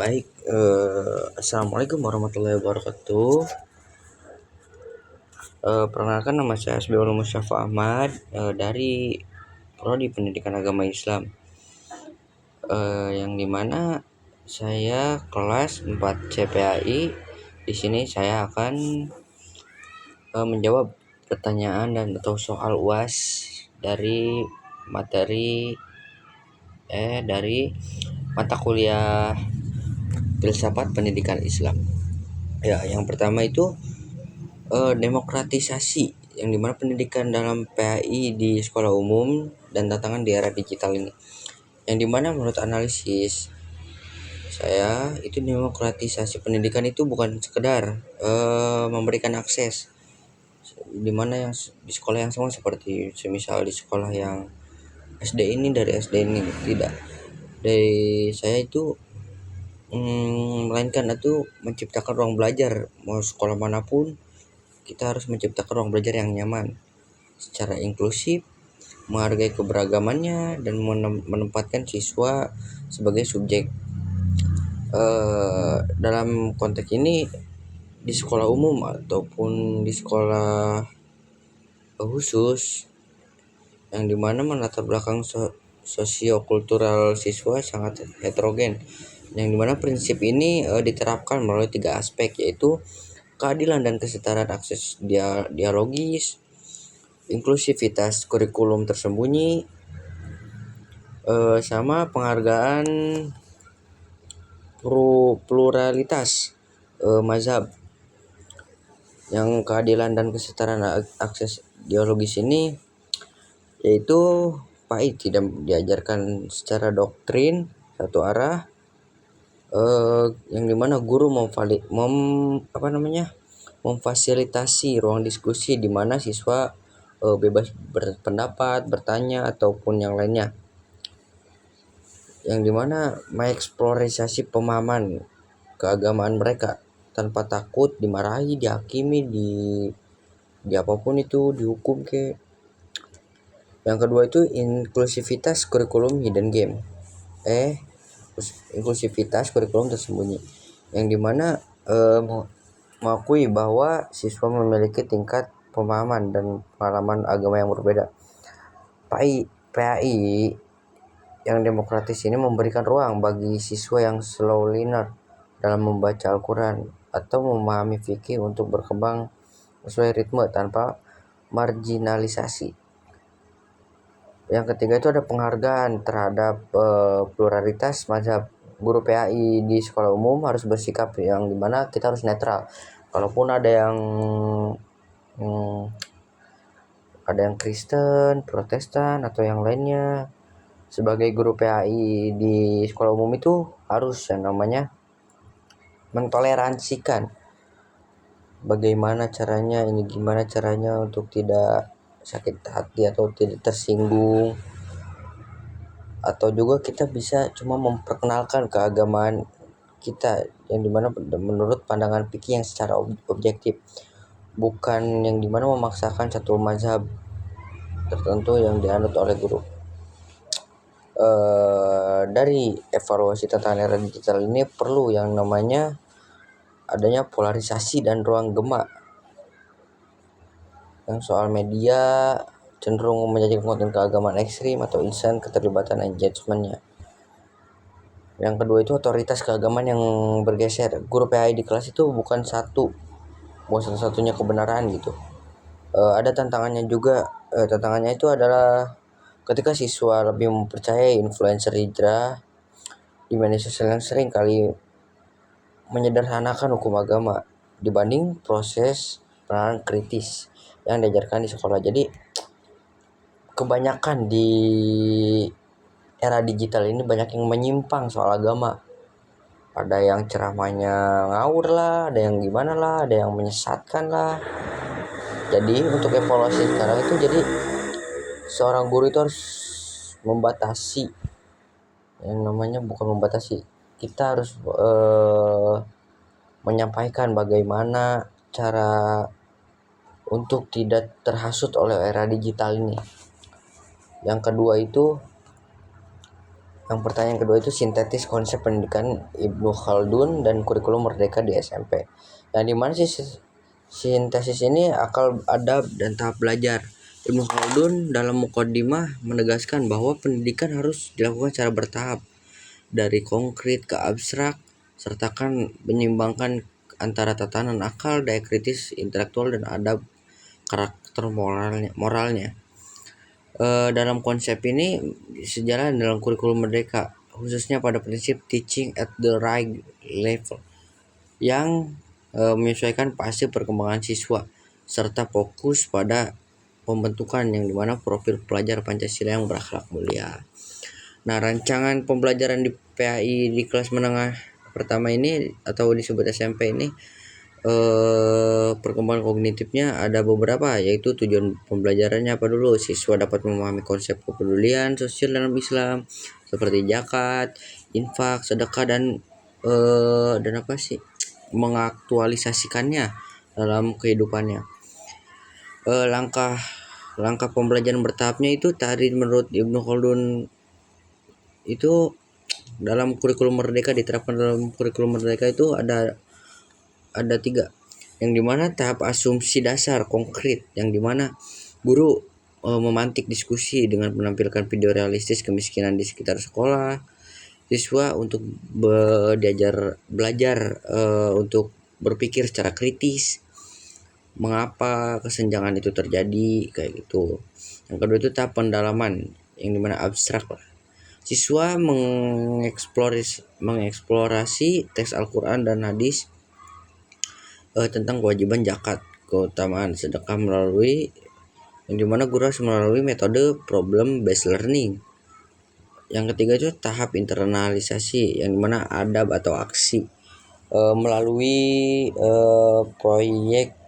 Baik, assalamualaikum warahmatullahi wabarakatuh. Perkenalkan, nama saya Asbiul Mustafa Ahmad, dari Prodi Pendidikan Agama Islam, yang dimana saya kelas 4 CPAI. Di sini saya akan menjawab pertanyaan dan atau soal UAS dari materi dari mata kuliah Filsafat Pendidikan Islam. Ya, yang pertama itu demokratisasi, yang dimana pendidikan dalam PAI di sekolah umum dan tantangan di era digital ini, yang dimana menurut analisis saya itu demokratisasi pendidikan itu bukan sekedar memberikan akses, dimana yang di sekolah yang sama seperti semisal di sekolah yang SD ini dari SD ini, tidak, dari saya itu melainkan itu menciptakan ruang belajar. Mau sekolah manapun kita harus menciptakan ruang belajar yang nyaman, secara inklusif, menghargai keberagamannya, dan menempatkan siswa sebagai subjek. Dalam konteks ini, di sekolah umum ataupun di sekolah khusus, yang dimana melatar belakang sosiokultural siswa sangat heterogen, yang dimana prinsip ini diterapkan melalui 3 aspek, yaitu keadilan dan kesetaraan akses dialogis, inklusivitas kurikulum tersembunyi, sama penghargaan pluralitas mazhab. Yang keadilan dan kesetaraan akses dialogis ini yaitu PAI tidak diajarkan secara doktrin satu arah, yang dimana guru memfasilitasi ruang diskusi di mana siswa bebas berpendapat, bertanya, ataupun yang lainnya, yang dimana mengeksplorasi pemahaman keagamaan mereka tanpa takut dimarahi, dihakimi, di apapun itu, dihukum ke. Yang kedua itu inklusivitas kurikulum hidden game, inklusivitas kurikulum tersembunyi, yang dimana mengakui bahwa siswa memiliki tingkat pemahaman dan pengalaman agama yang berbeda. PAI yang demokratis ini memberikan ruang bagi siswa yang slow learner dalam membaca Al-Quran atau memahami fikih untuk berkembang sesuai ritme tanpa marginalisasi. Yang ketiga itu ada penghargaan terhadap pluralitas mazhab. Guru PAI di sekolah umum harus bersikap yang dimana kita harus netral. Kalaupun ada yang Kristen, Protestan, atau yang lainnya, sebagai guru PAI di sekolah umum itu harus yang namanya mentoleransikan gimana caranya untuk tidak sakit hati atau tidak tersinggung, atau juga kita bisa cuma memperkenalkan keagamaan kita yang dimana menurut pandangan fikih yang secara objektif, bukan yang dimana memaksakan satu mazhab tertentu yang dianut oleh guru. Dari evaluasi tantangan era digital ini perlu yang namanya adanya polarisasi dan ruang gema, yang soal media cenderung menyajikan konten keagamaan ekstrim atau insan keterlibatan engagementnya. Yang kedua itu otoritas keagamaan yang bergeser. Guru PAI di kelas itu bukan satu-satunya kebenaran gitu. Ada tantangannya juga. Tantangannya itu adalah ketika siswa lebih mempercayai influencer hijrah di media sosial yang sering kali menyederhanakan hukum agama dibanding proses penanganan kritis yang diajarkan di sekolah. Jadi kebanyakan di era digital ini banyak yang menyimpang soal agama. Ada yang ceramahnya ngawur lah, ada yang gimana lah, ada yang menyesatkan lah. Jadi untuk evaluasi sekarang itu, jadi seorang guru itu harus membatasi, yang namanya bukan membatasi, kita harus menyampaikan bagaimana cara untuk tidak terhasut oleh era digital ini. Yang kedua itu Yang pertanyaan kedua itu sintetis konsep pendidikan Ibnu Khaldun dan kurikulum merdeka di SMP. Yang dimana sih sintesis ini akal, adab, dan tahap belajar. Ibnu Khaldun dalam Muqaddimah menegaskan bahwa pendidikan harus dilakukan secara bertahap, dari konkret ke abstrak, sertakan menyeimbangkan antara tatanan akal, daya kritis, intelektual, dan adab karakter moralnya. Dalam konsep ini sejalan dalam kurikulum merdeka, khususnya pada prinsip teaching at the right level yang menyesuaikan fase perkembangan siswa serta fokus pada pembentukan yang dimana profil pelajar Pancasila yang berakhlak mulia. Nah, rancangan pembelajaran di PAI di kelas menengah pertama ini atau disebut SMP ini, perkembangan kognitifnya ada beberapa, yaitu tujuan pembelajarannya apa dulu. Siswa dapat memahami konsep kepedulian sosial dalam Islam seperti zakat, infak, sedekah, dan mengaktualisasikannya dalam kehidupannya. Langkah pembelajaran bertahapnya itu tadi menurut Ibnu Khaldun itu dalam kurikulum merdeka, diterapkan dalam kurikulum merdeka itu ada 3, yang dimana tahap asumsi dasar konkret, yang dimana guru memantik diskusi dengan menampilkan video realistis kemiskinan di sekitar sekolah. Siswa untuk belajar untuk berpikir secara kritis, mengapa kesenjangan itu terjadi, kayak gitu. Yang kedua itu tahap pendalaman, yang dimana abstrak lah. Siswa mengeksplorasi teks Al-Quran dan hadis tentang kewajiban zakat, keutamaan sedekah melalui yang dimana guru harus melalui metode problem based learning. Yang ketiga itu tahap internalisasi, yang dimana adab atau aksi melalui proyek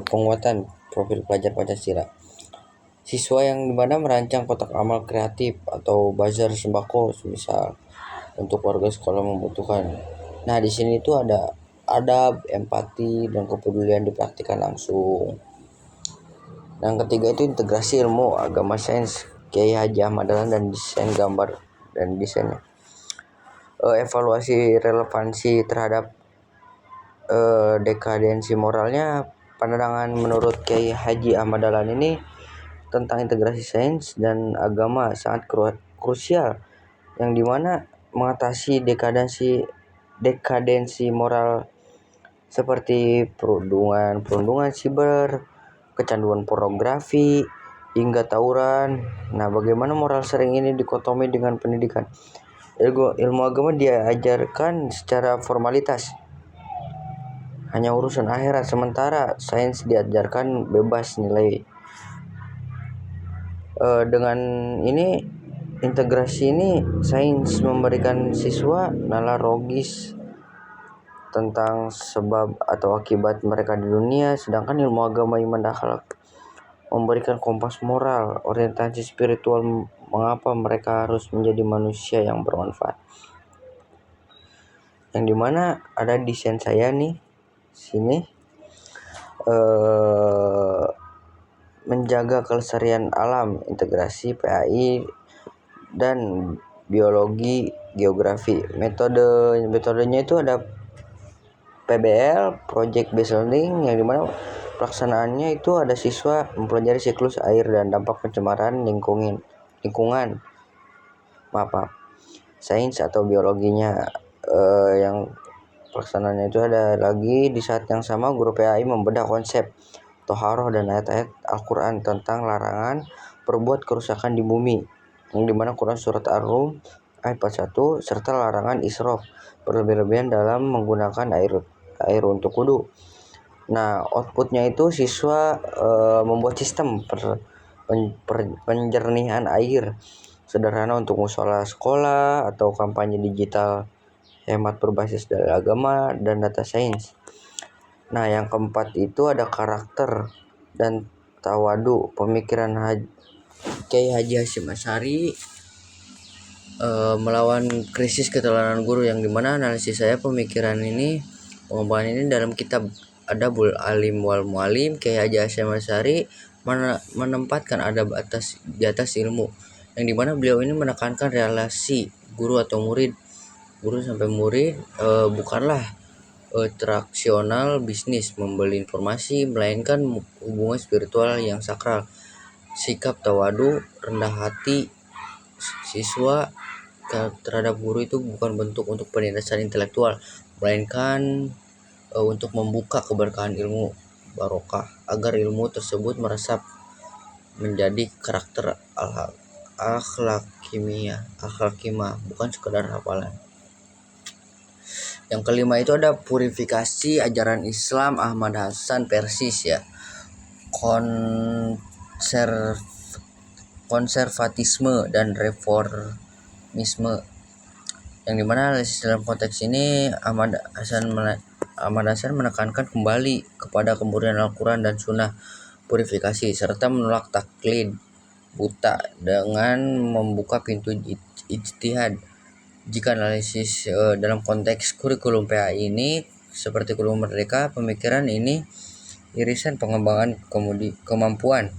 penguatan profil pelajar Pancasila. Siswa yang dimana merancang kotak amal kreatif atau bazar sembako misal untuk warga sekolah membutuhkan. Nah, di sini itu ada adab, empati, dan kepedulian dipraktikkan langsung. Yang ketiga itu integrasi ilmu agama sains Kiai Haji Ahmad Dahlan dan desain gambar dan desainnya. Evaluasi relevansi terhadap dekadensi moralnya. Pandangan menurut Kiai Haji Ahmad Dahlan ini tentang integrasi sains dan agama sangat krusial, yang dimana mengatasi dekadensi moral seperti perundungan siber, kecanduan pornografi, hingga tawuran. Nah, bagaimana moral sering ini dikotomi dengan pendidikan? Ilmu agama diajarkan secara formalitas, hanya urusan akhirat, sementara sains diajarkan bebas nilai. Dengan ini integrasi ini, sains memberikan siswa nalar logis tentang sebab atau akibat mereka di dunia, sedangkan ilmu agama iman dan akhlak memberikan kompas moral, orientasi spiritual mengapa mereka harus menjadi manusia yang bermanfaat. Yang dimana ada desain saya nih sini, menjaga kelestarian alam, integrasi PAI dan biologi geografi. Metodenya itu ada PBL, Project Based Learning, yang dimana pelaksanaannya itu ada siswa mempelajari siklus air dan dampak pencemaran lingkungan, sains atau biologinya. Yang pelaksanaannya itu ada lagi di saat yang sama guru PAI membedah konsep Toharoh dan ayat-ayat Al-Quran tentang larangan perbuat kerusakan di bumi, yang dimana Quran surat Ar-Rum ayat 41 serta larangan israf, berlebih-lebihan dalam menggunakan air untuk wudu. Nah, outputnya itu siswa membuat sistem penjernihan air sederhana untuk musola sekolah atau kampanye digital hemat berbasis dari agama dan data sains. Nah, yang keempat itu ada karakter dan tawadu. Pemikiran Kiai Haji Hashim Asy'ari melawan krisis keteladanan guru, yang dimana analisis saya pemikiran ini, pengembangan ini dalam kitab Adabul Alim wal Mualim. Kiai Haji Hashim Asy'ari menempatkan adab di atas ilmu, yang dimana beliau ini menekankan relasi guru atau murid. Guru sampai murid bukanlah transaksional bisnis membeli informasi, melainkan hubungan spiritual yang sakral. Sikap tawadu, rendah hati siswa terhadap guru itu bukan bentuk untuk penindasan intelektual, melainkan untuk membuka keberkahan ilmu barokah agar ilmu tersebut meresap menjadi karakter akhlakimah, bukan sekadar hafalan. Yang kelima itu ada purifikasi ajaran Islam Ahmad Hasan Persis ya. Konservatisme dan reformisme, yang dimana dalam konteks ini Ahmad Hasan menekankan kembali kepada kemurnian Al-Quran dan Sunnah, purifikasi, serta menolak taklid buta dengan membuka pintu ijtihad. Jika analisis dalam konteks kurikulum PAI ini seperti kurikulum Merdeka, pemikiran ini irisan pengembangan kemampuan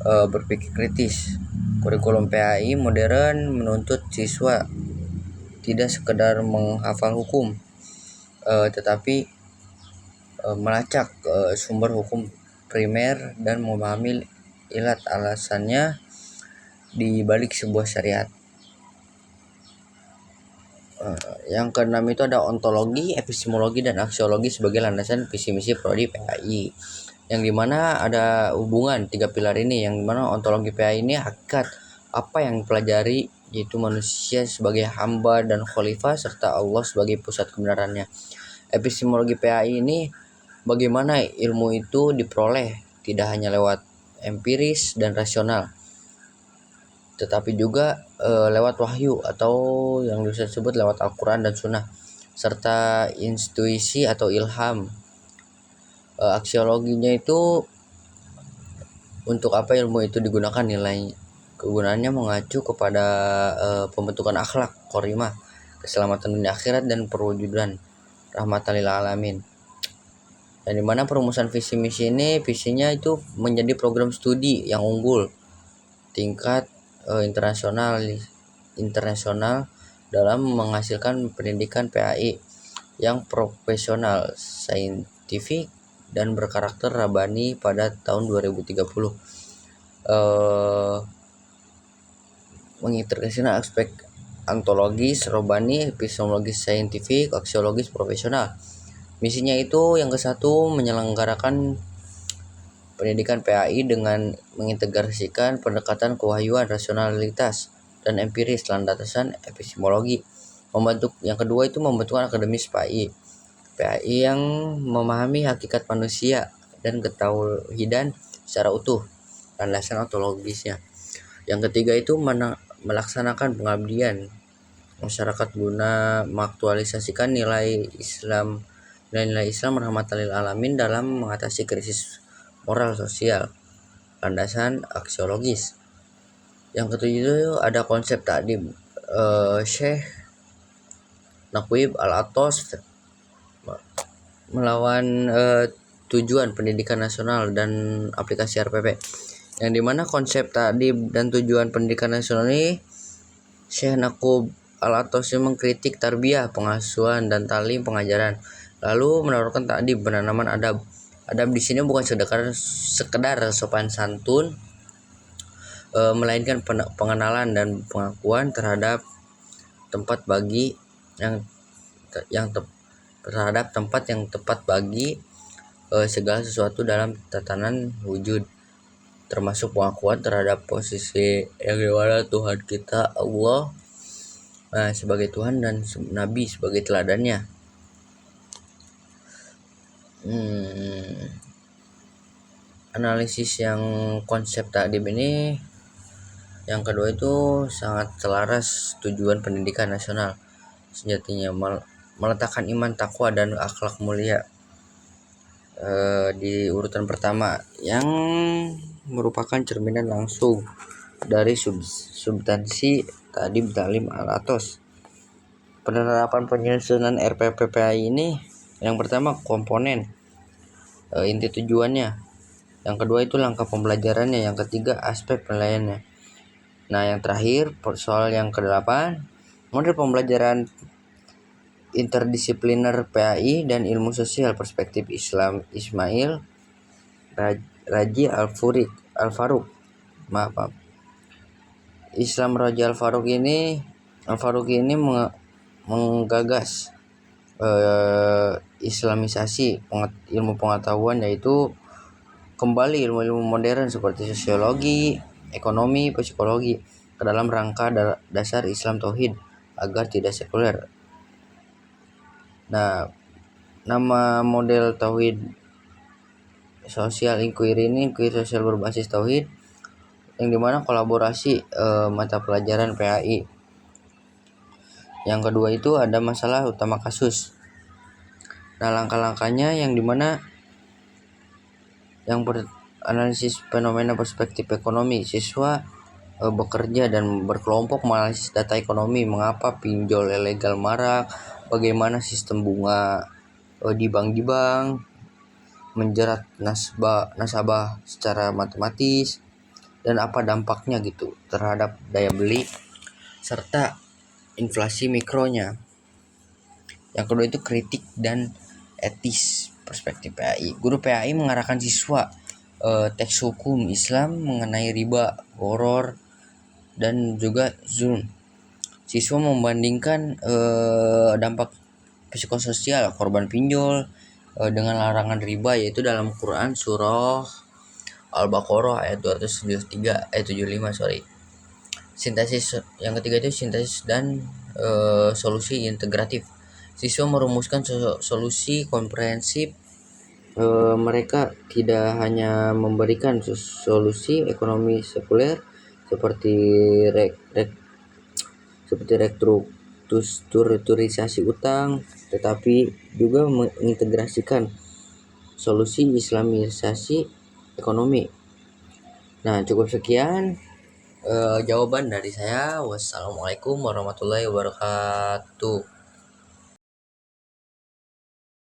berpikir kritis. Kurikulum PAI modern menuntut siswa tidak sekedar menghafal hukum, tetapi melacak sumber hukum primer dan memahami ilat alasannya di balik sebuah syariat. Yang keenam itu ada ontologi, epistemologi, dan aksiologi sebagai landasan visi misi prodi PAI, yang dimana ada hubungan tiga pilar ini, yang dimana ontologi PAI ini hakikat apa yang dipelajari, yaitu manusia sebagai hamba dan khalifah serta Allah sebagai pusat kebenarannya. Epistemologi PAI ini bagaimana ilmu itu diperoleh, tidak hanya lewat empiris dan rasional, tetapi juga lewat wahyu atau yang bisa disebut lewat Al-Quran dan Sunnah, serta intuisi atau ilham. Aksiologinya itu untuk apa ilmu itu digunakan, nilai kegunaannya mengacu kepada pembentukan akhlak qorimah, keselamatan dunia akhirat, dan perwujudan rahmatan lil alamin. Dan dimana perumusan visi misi ini, visinya itu menjadi program studi yang unggul tingkat internasional dalam menghasilkan pendidikan PAI yang profesional, saintifik, dan berkarakter rabani pada tahun 2030. Mengintegrasikan aspek ontologis, robani, epistemologis, saintifik, aksiologis, profesional. Misinya itu yang ke-1 menyelenggarakan pendidikan PAI dengan mengintegrasikan pendekatan kewahyuan, rasionalitas, dan empiris landasan epistemologi. Yang kedua itu membentukkan akademis PAI yang memahami hakikat manusia dan ketauhidan secara utuh, landasan ontologisnya. Yang ketiga itu melaksanakan pengabdian masyarakat guna mengaktualisasikan nilai Islam rahmatan lil alamin dalam mengatasi krisis moral sosial, landasan aksiologis. Yang ketujuh ada konsep ta'dim. Syekh Naqib Al-Atos melawan tujuan pendidikan nasional dan aplikasi RPP, yang dimana konsep ta'dim dan tujuan pendidikan nasional ini Syekh Naqib Al-Atos mengkritik tarbiyah, pengasuhan, dan talim pengajaran, lalu menaruhkan ta'dim, penanaman adab. Adab di sini bukan sekedar sopan santun, melainkan pengenalan dan pengakuan terhadap tempat yang tepat bagi segala sesuatu dalam tatanan wujud, termasuk pengakuan terhadap posisi yang dimana Tuhan kita Allah sebagai Tuhan dan Nabi sebagai teladannya. Analisis yang konsep ta'dim ini yang kedua itu sangat selaras tujuan pendidikan nasional sejatinya, meletakkan iman, takwa, dan akhlak mulia di urutan pertama, yang merupakan cerminan langsung dari substansi ta'dim ta'lim Al-Atos. Penerapan penyusunan RPPPI ini, yang pertama komponen inti tujuannya, yang kedua itu langkah pembelajarannya, yang ketiga aspek penilaiannya. Nah, yang terakhir soal yang ke-8 Model pembelajaran interdisipliner PAI dan ilmu sosial perspektif Islam Ismail Raji Al-Faruq. Maaf. Islam Raji Al-Faruq ini menggagas islamisasi ilmu pengetahuan, yaitu kembali ilmu-ilmu modern seperti sosiologi, ekonomi, psikologi ke dalam rangka dasar Islam tauhid agar tidak sekuler. Nah, nama model tauhid sosial inquiry ini inquiry sosial berbasis tauhid, yang dimana kolaborasi mata pelajaran PAI. Yang kedua itu ada masalah utama kasus. Nah, langkah-langkahnya yang dimana yang analisis fenomena perspektif ekonomi. Siswa bekerja dan berkelompok menganalisis data ekonomi, mengapa pinjol ilegal marak, bagaimana sistem bunga di bank menjerat nasabah secara matematis, dan apa dampaknya gitu terhadap daya beli serta inflasi mikronya. Yang kedua itu kritik dan etis perspektif PAI. Guru PAI mengarahkan siswa teks hukum Islam mengenai riba, gharar, dan juga zulm. Siswa membandingkan dampak psikososial korban pinjol dengan larangan riba, yaitu dalam Quran surah Al-Baqarah ayat 273 Sintesis yang ketiga itu sintesis dan solusi integratif. Siswa merumuskan solusi komprehensif. Mereka tidak hanya memberikan solusi ekonomi sekuler seperti restrukturisasi utang, tetapi juga mengintegrasikan solusi islamisasi ekonomi. Nah, cukup sekian jawaban dari saya. Wassalamualaikum warahmatullahi wabarakatuh.